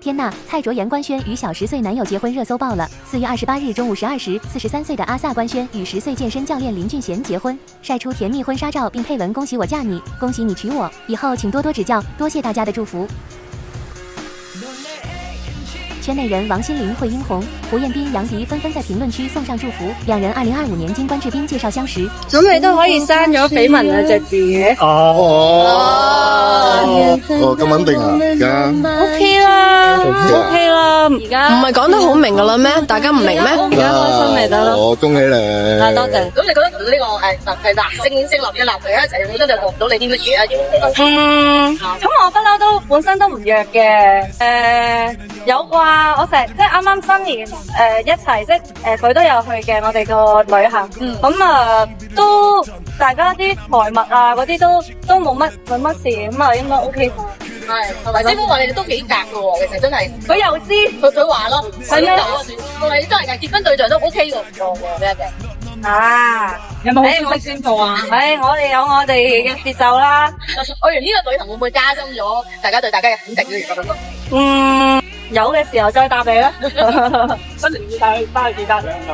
天呐，蔡卓妍官宣与小10岁男友结婚热搜爆了。4月28日中午12时，43岁的阿萨官宣与10岁健身教练林俊贤结婚，晒出甜蜜婚纱照，并配文恭喜我嫁你，恭喜你娶我，以后请多多指教，多谢大家的祝福。圈内人王心凌、惠英红、胡彦斌、杨迪纷纷在評論區送上祝福，兩人2025年經關智斌介紹相識。咁你都可以刪咗緋聞兩隻字嘅。咁穩定啊，而家 OK 啦，OK 啦，而家唔係講得好明噶啦咩？大家唔明咩？而家開心咪得咯。我恭喜你。多謝。咁你覺得呢個係男性男嘅男女一齊，本身就學唔到你啲乜嘢啊？咁我不嬲都本身都唔弱嘅，有啩。我成日即係啱啱新年一齊，即係佢都有去嘅，我哋個旅行。咁都大家啲財物啊嗰啲都冇乜事，咁啊應該 OK。係，同埋師傅話你哋都幾夾噶喎，其實真係。佢又知，佢話咯，係啊，我哋都係㗎，結婚對象都 OK 㗎，唔錯喎，咩嘅？啊，有冇好消息宣佈啊？我哋有我哋嘅節奏啦。我完呢個旅行會唔會加深咗大家對大家嘅肯定咧？而家有嘅時候再答你啦。新年要帶去翻去幾家兩度？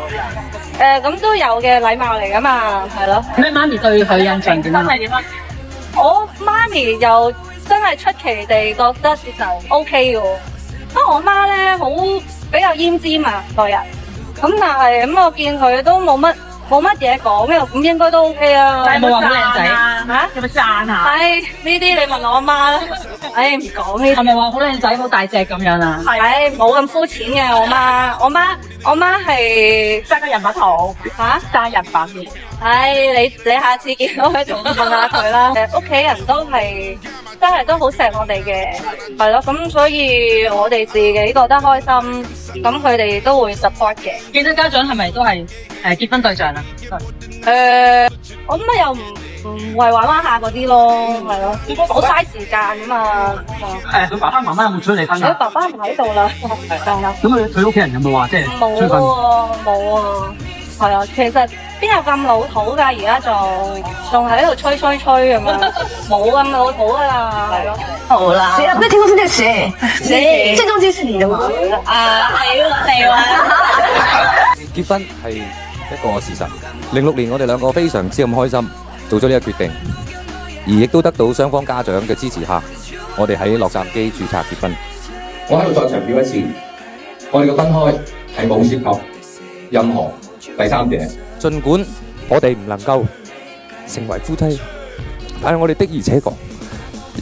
咁都有嘅禮貌嚟噶嘛，係咯。咩媽咪對佢印象點啊？我媽咪又真係出奇地覺得就 OK 嘅，不過我媽咧好比較奄尖啊個人，咁但係咁我見佢都冇乜嘢講嘅，咁應該都 OK 啊。但係冇話好靚仔嚇？有冇讚下？呢啲你問我阿媽啦。唔講呢啲。係咪話好靚仔、好大隻咁樣啊？係冇咁膚淺嘅我媽。我媽係生個人白圖嚇，生人白面。你下次見到佢同問下佢啦。屋企人都係真係都好錫我哋嘅，係咯。咁所以我哋自己覺得開心，咁佢哋都會 support 嘅。見到家長係咪都係結婚對象啊？我諗又唔係玩下嗰啲咯，係咯，好嘥時間㗎嘛。佢爸爸媽媽有冇催你婚㗎？佢爸爸唔喺度啦，係啊。咁佢屋企人有冇話即係催婚？冇啊，係啊。其實邊有咁老土㗎？而家仲喺度吹咁樣，冇咁老土㗎啦，係咯。好啦，誰啊？不是聽說是那個誰？鄭中基是你的嗎？係啊。結婚係一個事實。06年我哋兩個非常之咁開心，做咗呢個決定，而亦都得到雙方家長嘅支持下，我哋喺洛杉磯註冊結婚。我喺度再強調一次，我哋嘅分開係冇涉及任何第三者。儘管我哋唔能夠成為夫妻，但係我哋的而且確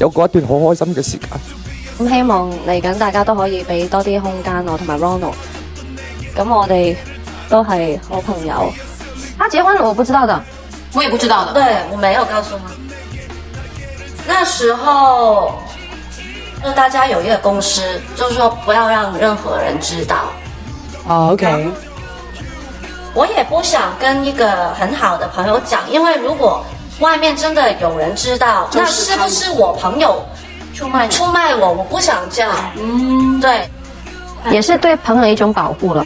有過一段好開心嘅時間。咁希望嚟緊大家都可以俾多啲空間我同埋 Ronald。咁我哋都係好朋友。他結婚了，我不知道的，我也不知道的。對，我沒有告訴他。那時候，就大家有一個公司，就是說不要讓任何人知道。OK。我也不想跟一個很好的朋友講，因為如果外面真的有人知道，那是不是我朋友出賣我？我不想這樣。對，也是對朋友一種保護了。